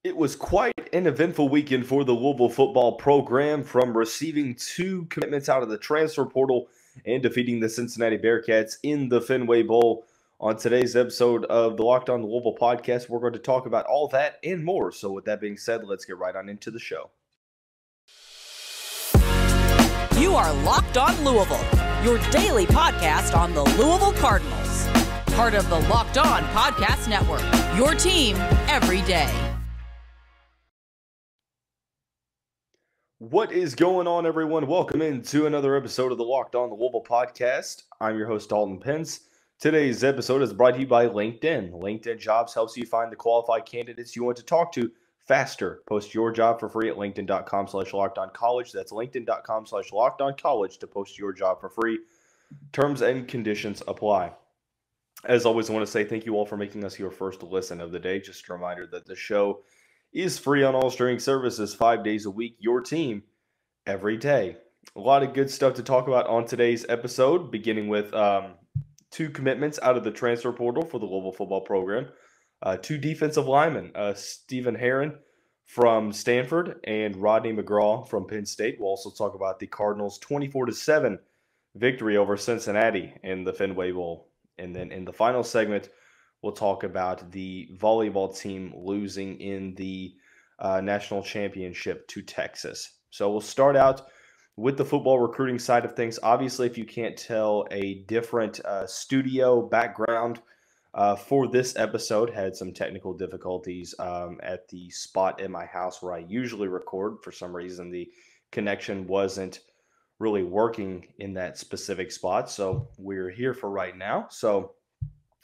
It was quite an eventful weekend for the Louisville football program, from receiving two commitments out of the transfer portal and defeating the Cincinnati Bearcats in the Fenway Bowl. On today's episode of the Locked On Louisville podcast, we're going to talk about all that and more. So with that being said, let's get right on into the show. You are Locked On Louisville, your daily podcast on the Louisville Cardinals. Part of the Locked On Podcast Network, your team every day. What is going on, everyone? Welcome into another episode of the Locked On Louisville podcast. I'm your host, Dalton Pence. Today's episode is brought to you by LinkedIn. LinkedIn Jobs helps you find the qualified candidates you want to talk to faster. Post your job for free at linkedin.com/lockedoncollege. That's linkedin.com/lockedoncollege to post your job for free. Terms and conditions apply. As always, I want to say thank you all for making us your first listen of the day. Just a reminder that the show is free on all streaming services 5 days a week. Your team every day. A lot of good stuff to talk about on today's episode, beginning with two commitments out of the transfer portal for the Louisville football program. Two defensive linemen, Stephen Herron from Stanford and Rodney McGraw from Penn State. We'll also talk about the Cardinals' 24-7 victory over Cincinnati in the Fenway Bowl. And then in the final segment, we'll talk about the volleyball team losing in the national championship to Texas. So we'll start out with the football recruiting side of things. Obviously, if you can't tell, a different studio background for this episode. Had some technical difficulties at the spot in my house where I usually record. For some reason, the connection wasn't really working in that specific spot. So we're here for right now. So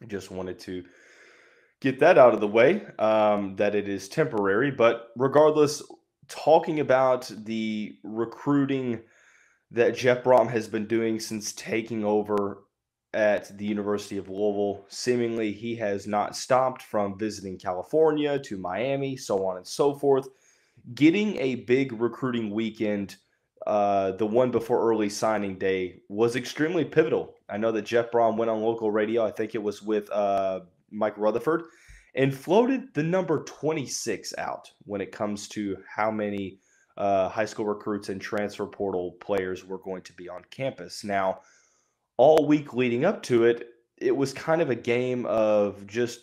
I just wanted to get that out of the way, that it is temporary. But regardless, talking about the recruiting that Jeff Brohm has been doing since taking over at the University of Louisville, seemingly he has not stopped from visiting California to Miami, so on and so forth. Getting a big recruiting weekend, the one before early signing day, was extremely pivotal. I know that Jeff Brohm went on local radio, I think it was with Mike Rutherford, and floated the number 26 out when it comes to how many high school recruits and transfer portal players were going to be on campus. Now, all week leading up to it, it was kind of a game of just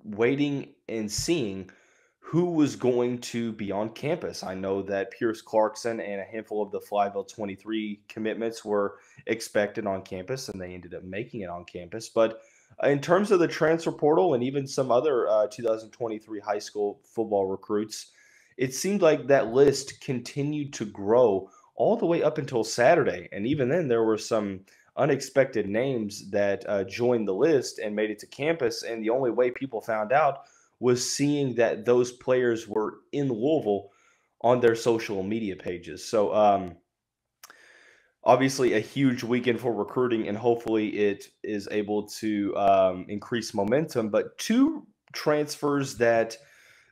waiting and seeing who was going to be on campus. I know that Pierce Clarkson and a handful of the Flyville 23 commitments were expected on campus, and they ended up making it on campus. But in terms of the transfer portal and even some other 2023 high school football recruits, it seemed like that list continued to grow all the way up until Saturday. And even then, there were some unexpected names that joined the list and made it to campus. And the only way people found out was seeing that those players were in Louisville on their social media pages. So obviously a huge weekend for recruiting, and hopefully it is able to increase momentum. But two transfers that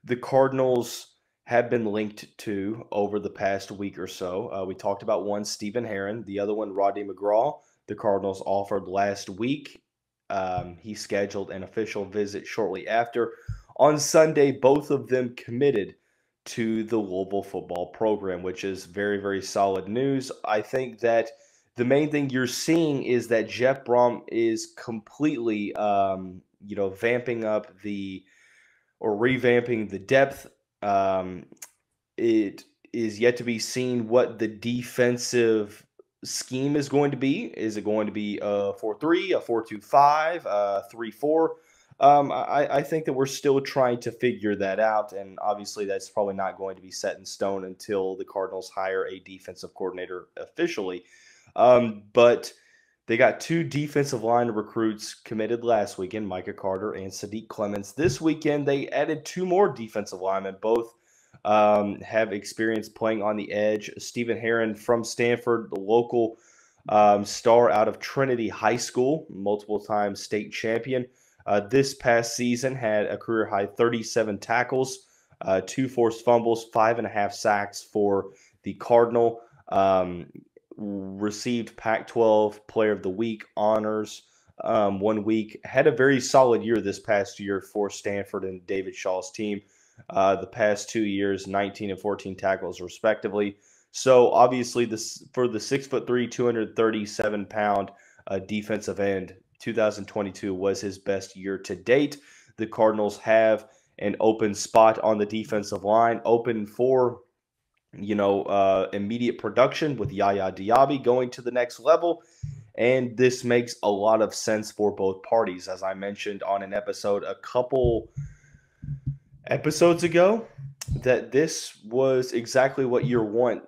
the Cardinals have been linked to over the past week or so. We talked about one, Stephen Herron, the other one, Rodney McGraw. The Cardinals offered last week. He scheduled an official visit shortly after. On Sunday, both of them committed to the Louisville football program, which is very, very solid news. I think that the main thing you're seeing is that Jeff Brohm is completely, vamping up revamping the depth. It is yet to be seen what the defensive scheme is going to be. Is it going to be a 4-3, a 4-2-5, a 3-4? I think that we're still trying to figure that out, and obviously that's probably not going to be set in stone until the Cardinals hire a defensive coordinator officially. But they got two defensive line recruits committed last weekend, Micah Carter and Sadiq Clements. This weekend, they added two more defensive linemen. Both have experience playing on the edge. Stephen Herron from Stanford, the local star out of Trinity High School, multiple-time state champion. This past season had a career-high 37 tackles, 2 forced fumbles, 5.5 sacks for the Cardinal. Received Pac-12 Player of the Week honors 1 week. Had a very solid year this past year for Stanford and David Shaw's team. the past 2 years, 19 and 14 tackles respectively. So obviously, this for the 6'3", 237-pound defensive end, 2022 was his best year to date. The Cardinals have an open spot on the defensive line, open for immediate production with Yaya Diaby going to the next level. And this makes a lot of sense for both parties. As I mentioned on an episode a couple episodes ago, that this was exactly what you want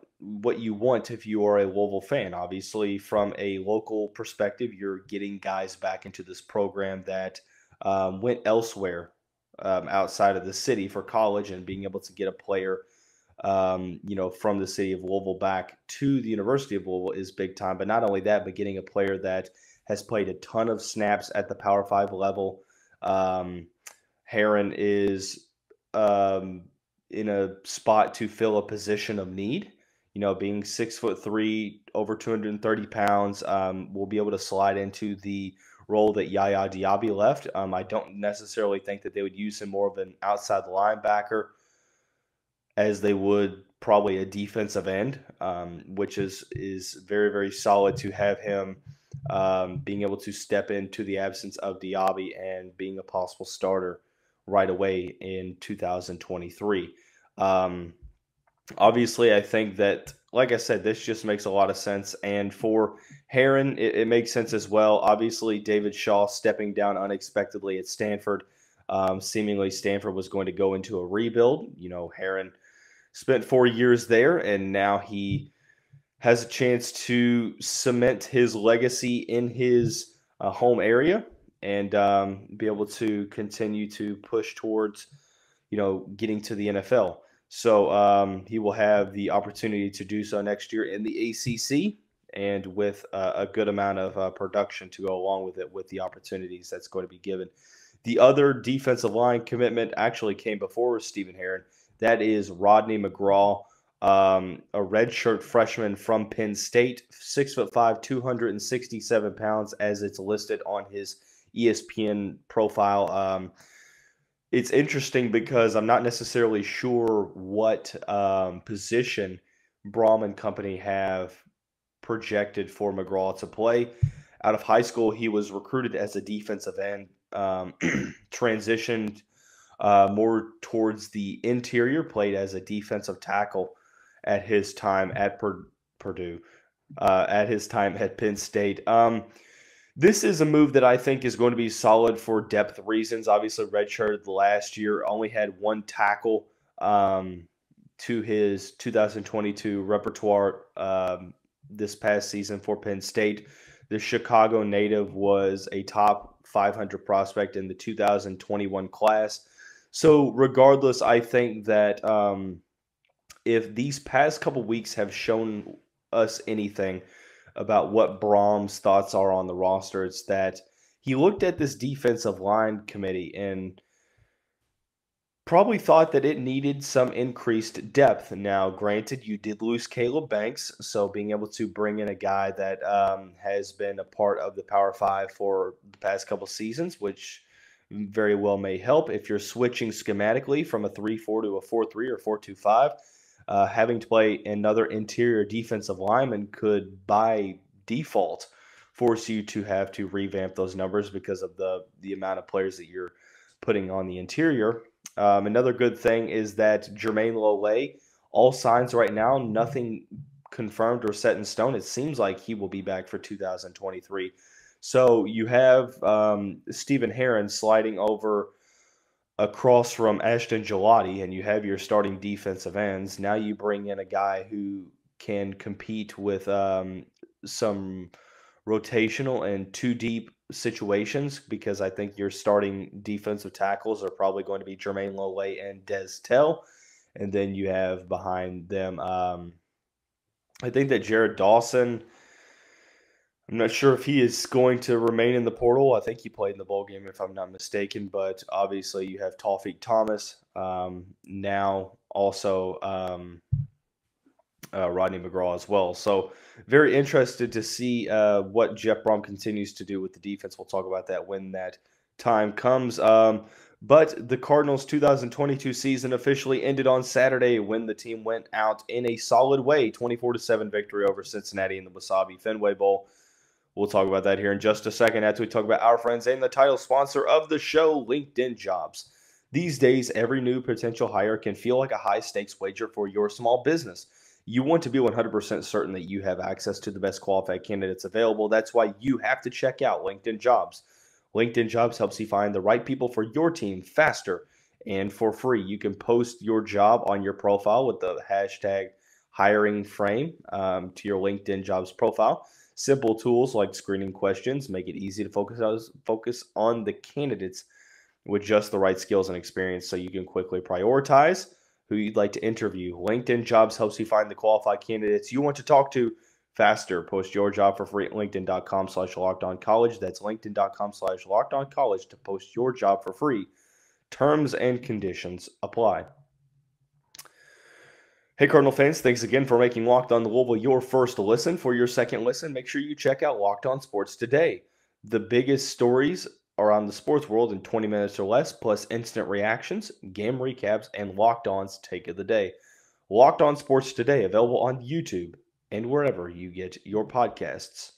if you are a Louisville fan. Obviously, from a local perspective, you're getting guys back into this program that went elsewhere outside of the city for college, and being able to get a player from the city of Louisville back to the University of Louisville is big time. But not only that, but getting a player that has played a ton of snaps at the Power 5 level. Herron is in a spot to fill a position of need. Being 6'3", over 230 pounds, will be able to slide into the role that Yaya Diaby left. I don't necessarily think that they would use him more of an outside linebacker as they would probably a defensive end, which is very, very solid to have him being able to step into the absence of Diaby and being a possible starter right away in 2023. Obviously, I think that, like I said, this just makes a lot of sense. And for Herron, it makes sense as well. Obviously, David Shaw stepping down unexpectedly at Stanford. Seemingly, Stanford was going to go into a rebuild. Herron spent 4 years there, and now he has a chance to cement his legacy in his home area and be able to continue to push towards, getting to the NFL. So he will have the opportunity to do so next year in the ACC, and with a good amount of production to go along with it, with the opportunities that's going to be given. The other defensive line commitment actually came before Stephen Herron. That is Rodney McGraw, a redshirt freshman from Penn State, 6'5", 267 pounds, as it's listed on his ESPN profile. It's interesting because I'm not necessarily sure what position Brohm and company have projected for McGraw to play. Out of high school, he was recruited as a defensive end, transitioned more towards the interior, played as a defensive tackle at his time at Purdue, at his time at Penn State. This is a move that I think is going to be solid for depth reasons. Obviously, redshirted last year, only had one tackle to his 2022 repertoire this past season for Penn State. The Chicago native was a top 500 prospect in the 2021 class. So regardless, I think that if these past couple weeks have shown us anything about what Brohm's thoughts are on the roster, it's that he looked at this defensive line committee and probably thought that it needed some increased depth. Now, granted, you did lose Caleb Banks, so being able to bring in a guy that has been a part of the Power 5 for the past couple seasons, which very well may help if you're switching schematically from a 3-4 to a 4-3 or 4-2-5. Having to play another interior defensive lineman could, by default, force you to have to revamp those numbers because of the amount of players that you're putting on the interior. Another good thing is that Jermaine Lole, all signs right now, nothing confirmed or set in stone. It seems like he will be back for 2023. So you have Stephen Herron sliding over across from Ashton Gelati, and you have your starting defensive ends. Now you bring in a guy who can compete with some rotational and too deep situations, because I think your starting defensive tackles are probably going to be Jermaine Lole and Des Tell. And then you have behind them, I think that Jared Dawson, I'm not sure if he is going to remain in the portal. I think he played in the bowl game, if I'm not mistaken. But obviously you have Tawfiq Thomas, now also Rodney McGraw as well. So very interested to see what Jeff Brohm continues to do with the defense. We'll talk about that when that time comes. But the Cardinals' 2022 season officially ended on Saturday when the team went out in a solid way, 24-7 victory over Cincinnati in the Wasabi Fenway Bowl. We'll talk about that here in just a second after we talk about our friends and the title sponsor of the show, LinkedIn Jobs. These days, every new potential hire can feel like a high-stakes wager for your small business. You want to be 100% certain that you have access to the best qualified candidates available. That's why you have to check out LinkedIn Jobs. LinkedIn Jobs helps you find the right people for your team faster and for free. You can post your job on your profile with the hashtag hiring frame to your LinkedIn Jobs profile. Simple tools like screening questions make it easy to focus on the candidates with just the right skills and experience so you can quickly prioritize who you'd like to interview. LinkedIn Jobs helps you find the qualified candidates you want to talk to faster. Post your job for free at linkedin.com/lockedoncollege. That's linkedin.com/lockedoncollege to post your job for free. Terms and conditions apply. Hey, Cardinal fans, thanks again for making Locked On Louisville your first listen. For your second listen, make sure you check out Locked On Sports Today. The biggest stories around the sports world in 20 minutes or less, plus instant reactions, game recaps, and Locked On's Take of the Day. Locked On Sports Today, available on YouTube and wherever you get your podcasts.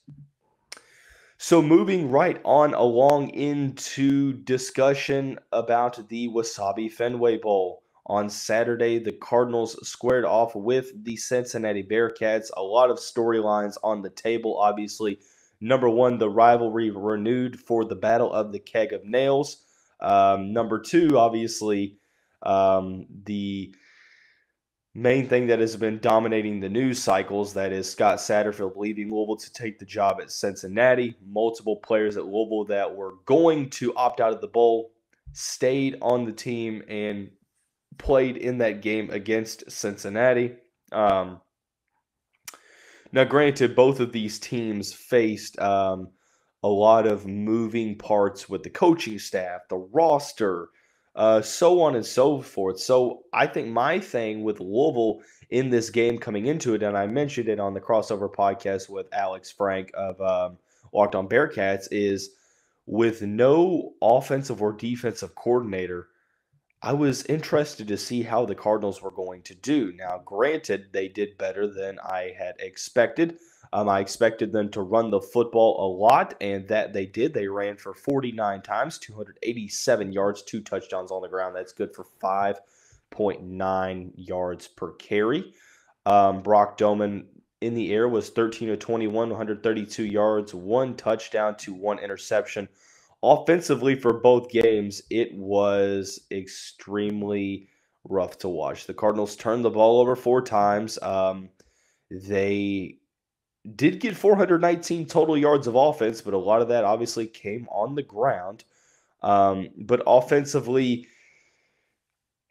So moving right on along into discussion about the Wasabi Fenway Bowl. On Saturday, the Cardinals squared off with the Cincinnati Bearcats. A lot of storylines on the table, obviously. Number one, the rivalry renewed for the Battle of the Keg of Nails. Number two, obviously, the main thing that has been dominating the news cycles, that is Scott Satterfield leaving Louisville to take the job at Cincinnati. Multiple players at Louisville that were going to opt out of the bowl stayed on the team and played in that game against Cincinnati. Now, granted, both of these teams faced a lot of moving parts with the coaching staff, the roster, so on and so forth. So I think my thing with Louisville in this game coming into it, and I mentioned it on the crossover podcast with Alex Frank of Locked On Bearcats, is with no offensive or defensive coordinator, I was interested to see how the Cardinals were going to do. Now, granted, they did better than I had expected. I expected them to run the football a lot, and that they did. They ran for 49 times, 287 yards, 2 touchdowns on the ground. That's good for 5.9 yards per carry. Brock Doman in the air was 13 of 21, 132 yards, 1 touchdown to 1 interception. Offensively, for both games, it was extremely rough to watch. The Cardinals turned the ball over 4 times. They did get 419 total yards of offense, but a lot of that obviously came on the ground. But offensively,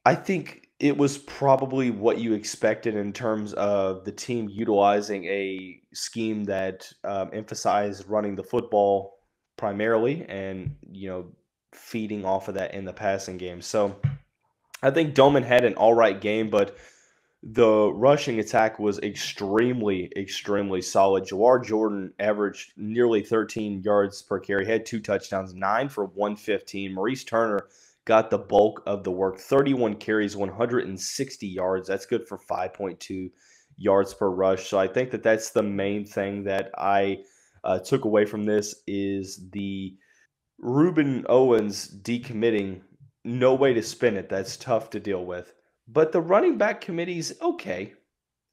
I think it was probably what you expected in terms of the team utilizing a scheme that emphasized running the football primarily and, feeding off of that in the passing game. So I think Doman had an all right game, but the rushing attack was extremely, extremely solid. Jawar Jordan averaged nearly 13 yards per carry, had 2 touchdowns, 9 for 115. Maurice Turner got the bulk of the work, 31 carries, 160 yards. That's good for 5.2 yards per rush. So I think that that's the main thing that I took away from this is the Ruben Owens decommitting. No way to spin it. That's tough to deal with. But the running back committee's okay.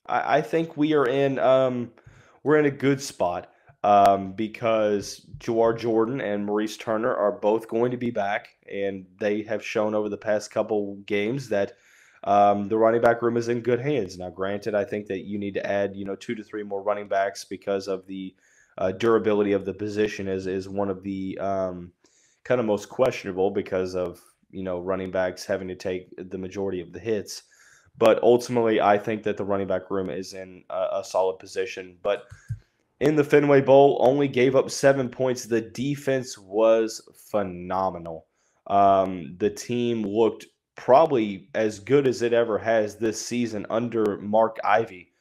I think we're in a good spot because Jawar Jordan and Maurice Turner are both going to be back, and they have shown over the past couple games that the running back room is in good hands. Now, granted, I think that you need to add 2 to 3 more running backs because of the durability of the position is one of the kind of most questionable because of running backs having to take the majority of the hits. But ultimately, I think that the running back room is in a solid position. But in the Fenway Bowl, only gave up 7 points. The defense was phenomenal. The team looked probably as good as it ever has this season under Mark Ivey,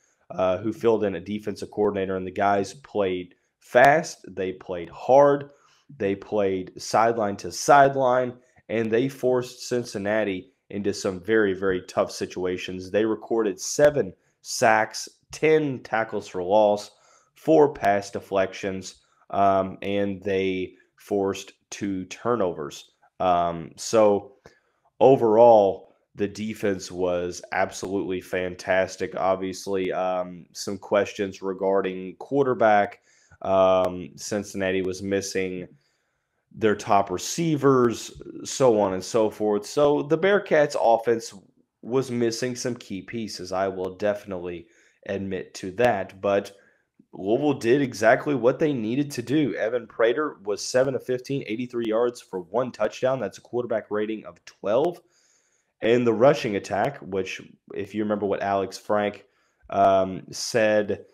who filled in a defensive coordinator, and the guys played fast. They played hard. They played sideline to sideline, and they forced Cincinnati into some very, very tough situations. They recorded 7 sacks, 10 tackles for loss, 4 pass deflections, and they forced 2 turnovers. So overall, the defense was absolutely fantastic. Obviously, some questions regarding quarterback. Cincinnati was missing their top receivers, so on and so forth. So the Bearcats offense was missing some key pieces. I will definitely admit to that. But Louisville did exactly what they needed to do. Evan Prater was 7 of 15, 83 yards for 1 touchdown. That's a quarterback rating of 12. And the rushing attack, which, if you remember what Alex Frank said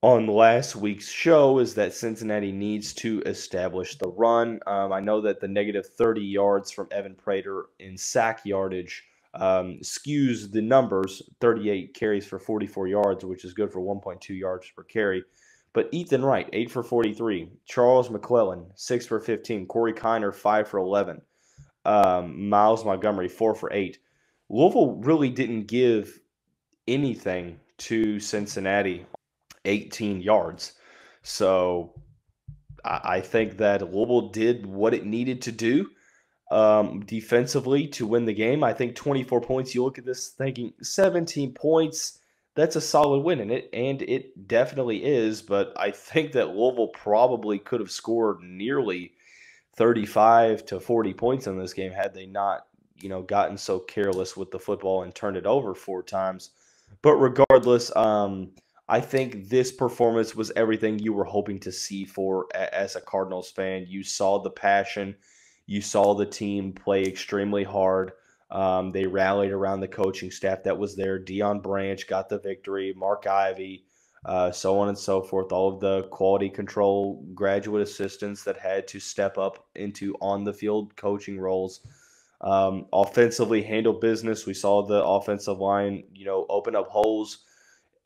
on last week's show, is that Cincinnati needs to establish the run. I know that the negative 30 yards from Evan Prater in sack yardage skews the numbers, 38 carries for 44 yards, which is good for 1.2 yards per carry. But Ethan Wright, 8 for 43. Charles McClellan, 6 for 15. Corey Kiner, 5 for 11. Miles Montgomery, 4 for 8. Louisville really didn't give anything to Cincinnati, 18 yards. So I think that Louisville did what it needed to do defensively to win the game. I think 24 points, you look at this thinking 17 points, that's a solid win in it, and it definitely is. But I think that Louisville probably could have scored nearly 35 to 40 points in this game had they not, gotten so careless with the football and turned it over 4 times. But regardless, I think this performance was everything you were hoping to see as a Cardinals fan. You saw the passion. You saw the team play extremely hard. They rallied around the coaching staff that was there. Deion Branch got the victory. Mark Ivey, so on and so forth. All of the quality control graduate assistants that had to step up into on-the-field coaching roles. Offensively handle business. We saw the offensive line, open up holes.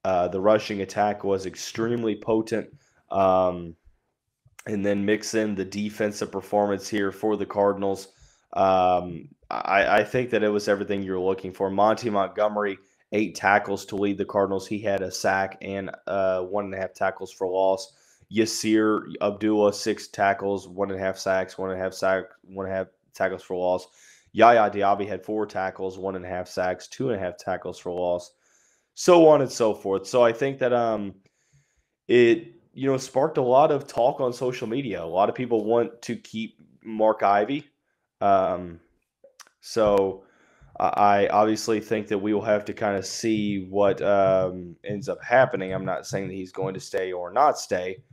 The rushing attack was extremely potent. And then mix in the defensive performance here for the Cardinals. I think that it was everything you're looking for. Monty Montgomery, 8 tackles to lead the Cardinals. He had a sack and 1.5 tackles for loss. Yasir Abdullah, 6 tackles, 1.5 sacks, 1.5 tackles for loss. Yaya Diaby had 4 tackles, 1.5 sacks, 2.5 tackles for loss, so on and so forth. So I think that it sparked a lot of talk on social media. A lot of people want to keep Mark Ivey. So I obviously think that we will have to kind of see what ends up happening. I'm not saying that he's going to stay or not stay.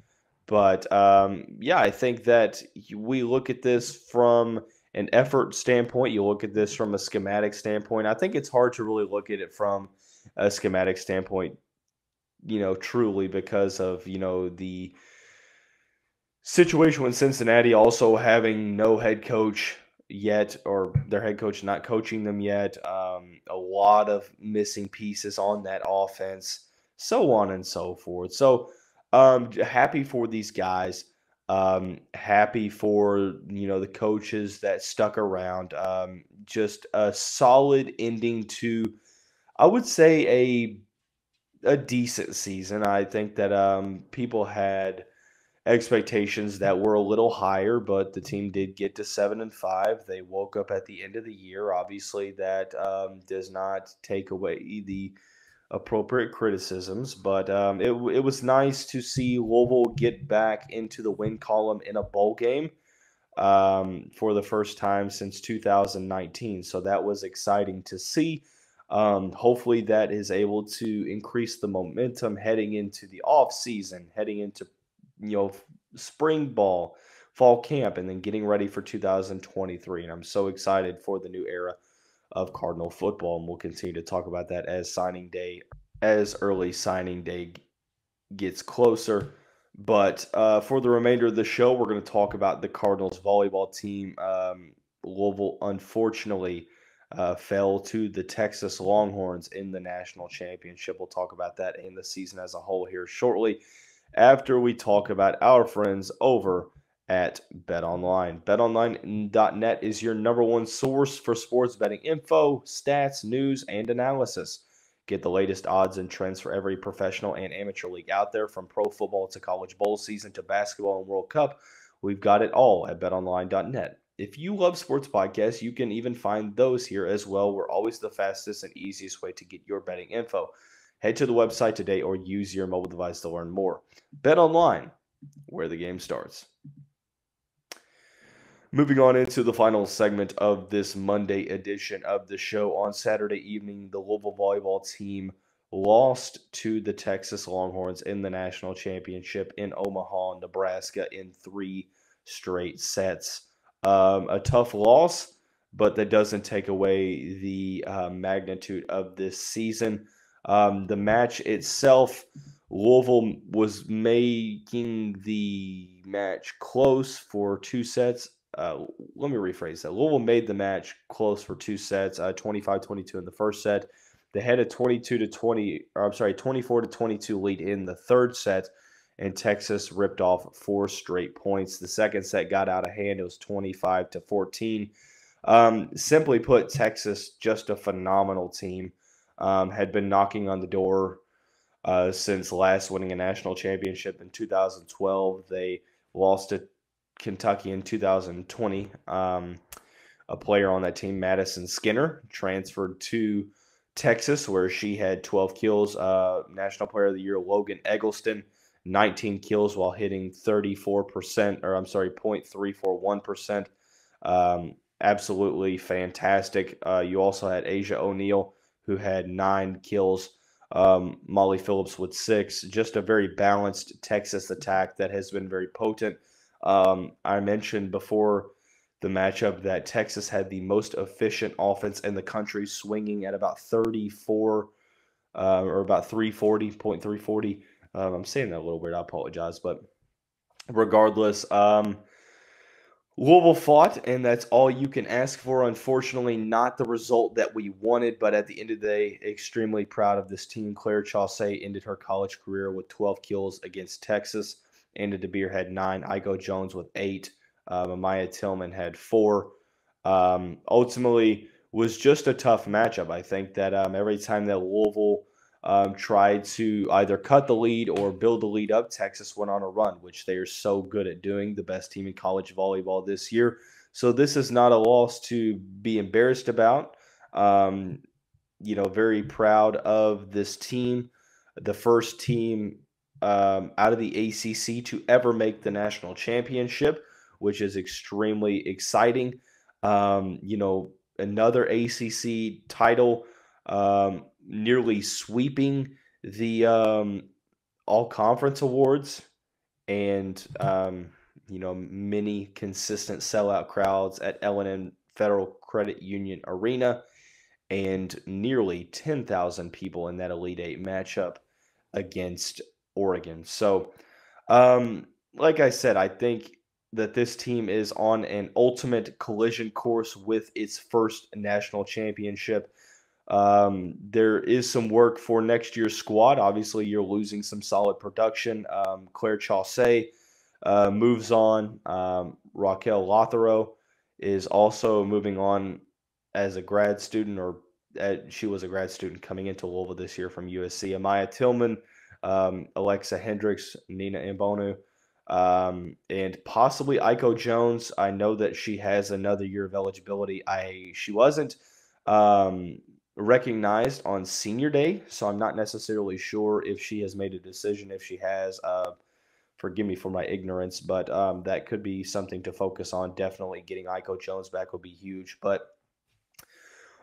But, I think that we look at this from an effort standpoint. You look at this from a schematic standpoint. I think it's hard to really look at it from a schematic standpoint, truly, because of, the situation with Cincinnati also having no head coach yet, or their head coach not coaching them yet. A lot of missing pieces on that offense, so on and so forth. So happy for these guys. Happy for, the coaches that stuck around. Just a solid ending to, I would say, a decent season. I think that people had expectations that were a little higher, but the team did get to 7-5. They woke up at the end of the year. Obviously, that does not take away the appropriate criticisms, but it was nice to see Louisville get back into the win column in a bowl game for the first time since 2019. So that was exciting to see. Hopefully that is able to increase the momentum heading into the off season, heading into spring ball, fall camp, and then getting ready for 2023. And I'm so excited for the new era of Cardinal football, and we'll continue to talk about that as early signing day gets closer. But for the remainder of the show, we're going to talk about the Cardinals volleyball team. Louisville, unfortunately, fell to the Texas Longhorns in the national championship. We'll talk about that in the season as a whole here shortly, after we talk about our friends over at BetOnline. BetOnline.net is your number one source for sports betting info, stats, news, and analysis. Get the latest odds and trends for every professional and amateur league out there, from pro football to college bowl season to basketball and World Cup. We've got it all at BetOnline.net. If you love sports podcasts, you can even find those here as well. We're always the fastest and easiest way to get your betting info. Head to the website today or use your mobile device to learn more. BetOnline, where the game starts. Moving on into the final segment of this Monday edition of the show. On Saturday evening, the Louisville volleyball team lost to the Texas Longhorns in the national championship in Omaha, Nebraska, in 3 straight sets. A tough loss, but that doesn't take away the magnitude of this season. The match itself, Louisville was making the match close for 2 sets. Let me rephrase that. Louisville made the match close for 2 sets, 25-22 in the first set. They had a 24-22 lead in the third set, and Texas ripped off 4 straight points. The second set got out of hand. It was 25-14. Simply put, Texas, just a phenomenal team. Had been knocking on the door since last winning a national championship in 2012. They lost to Kentucky in 2020. A player on that team, Madison Skinner, transferred to Texas, where she had 12 kills. National Player of the Year, Logan Eggleston, 19 kills while hitting 0.341%. Absolutely fantastic. You also had Asia O'Neal, who had 9 kills. Molly Phillips with 6. Just a very balanced Texas attack that has been very potent. I mentioned before the matchup that Texas had the most efficient offense in the country, swinging at about 34 or about 340.340. I'm saying that a little weird. I apologize, but regardless, Louisville fought, and that's all you can ask for. Unfortunately, not the result that we wanted, but at the end of the day, extremely proud of this team. Claire Chaussee ended her college career with 12 kills against Texas. Anna DeBeer had 9. Iko Jones with 8. Amaya Tillman had 4. Ultimately, was just a tough matchup. I think that every time that Louisville tried to either cut the lead or build the lead up, Texas went on a run, which they are so good at doing, the best team in college volleyball this year. So this is not a loss to be embarrassed about. Very proud of this team, the first team out of the ACC to ever make the national championship, which is extremely exciting. Another ACC title, nearly sweeping the all-conference awards, and many consistent sellout crowds at L&N Federal Credit Union Arena, and nearly 10,000 people in that Elite Eight matchup against Oregon. So, like I said, I think that this team is on an ultimate collision course with its first national championship. There is some work for next year's squad. Obviously, you're losing some solid production. Claire Chaussee moves on. Raquel Lothero is also moving on as a grad student, or she was a grad student coming into Louisville this year from USC. Amaya Tillman, Alexa Hendricks, Nina Mbonu, and possibly Iko Jones. I know that she has another year of eligibility. She wasn't recognized on senior day, so I'm not necessarily sure if she has made a decision. If she has, forgive me for my ignorance, but that could be something to focus on. Definitely getting Iko Jones back would be huge, but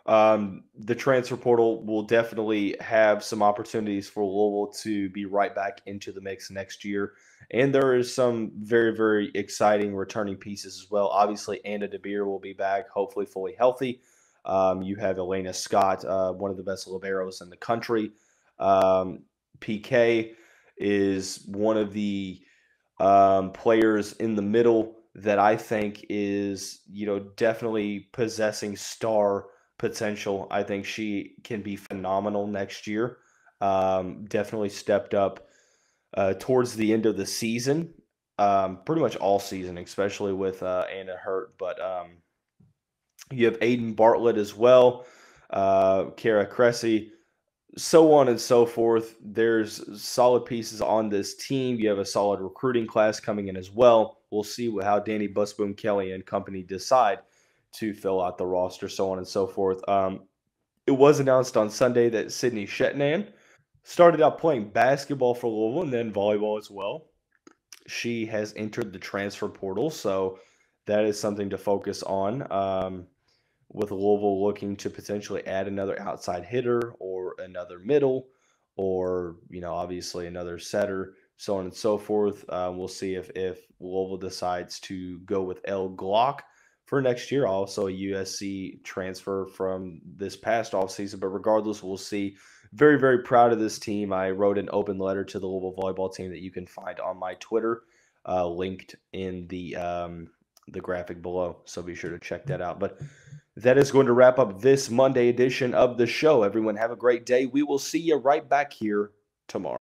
the transfer portal will definitely have some opportunities for Louisville to be right back into the mix next year. And there is some very, very exciting returning pieces as well. Obviously, Anna DeBeer will be back, hopefully fully healthy. You have Elena Scott, one of the best liberos in the country. PK is one of the players in the middle that I think is, definitely possessing star potential. I think she can be phenomenal next year. Definitely stepped up towards the end of the season. pretty much all season, especially with Anna hurt. But you have Aiden Bartlett as well, Kara Cressy, so on and so forth. There's solid pieces on this team. You have a solid recruiting class coming in as well. We'll see how Danny Busboom Kelly and company decide to fill out the roster, so on and so forth. It was announced on Sunday that Sydney Shetnan started out playing basketball for Louisville and then volleyball as well. She has entered the transfer portal, so that is something to focus on. With Louisville looking to potentially add another outside hitter or another middle or, obviously another setter, so on and so forth. We'll see if Louisville decides to go with El Glock for next year, also a USC transfer from this past offseason. But regardless, we'll see. Very, very proud of this team. I wrote an open letter to the Louisville volleyball team that you can find on my Twitter, linked in the graphic below. So be sure to check that out. But that is going to wrap up this Monday edition of the show. Everyone have a great day. We will see you right back here tomorrow.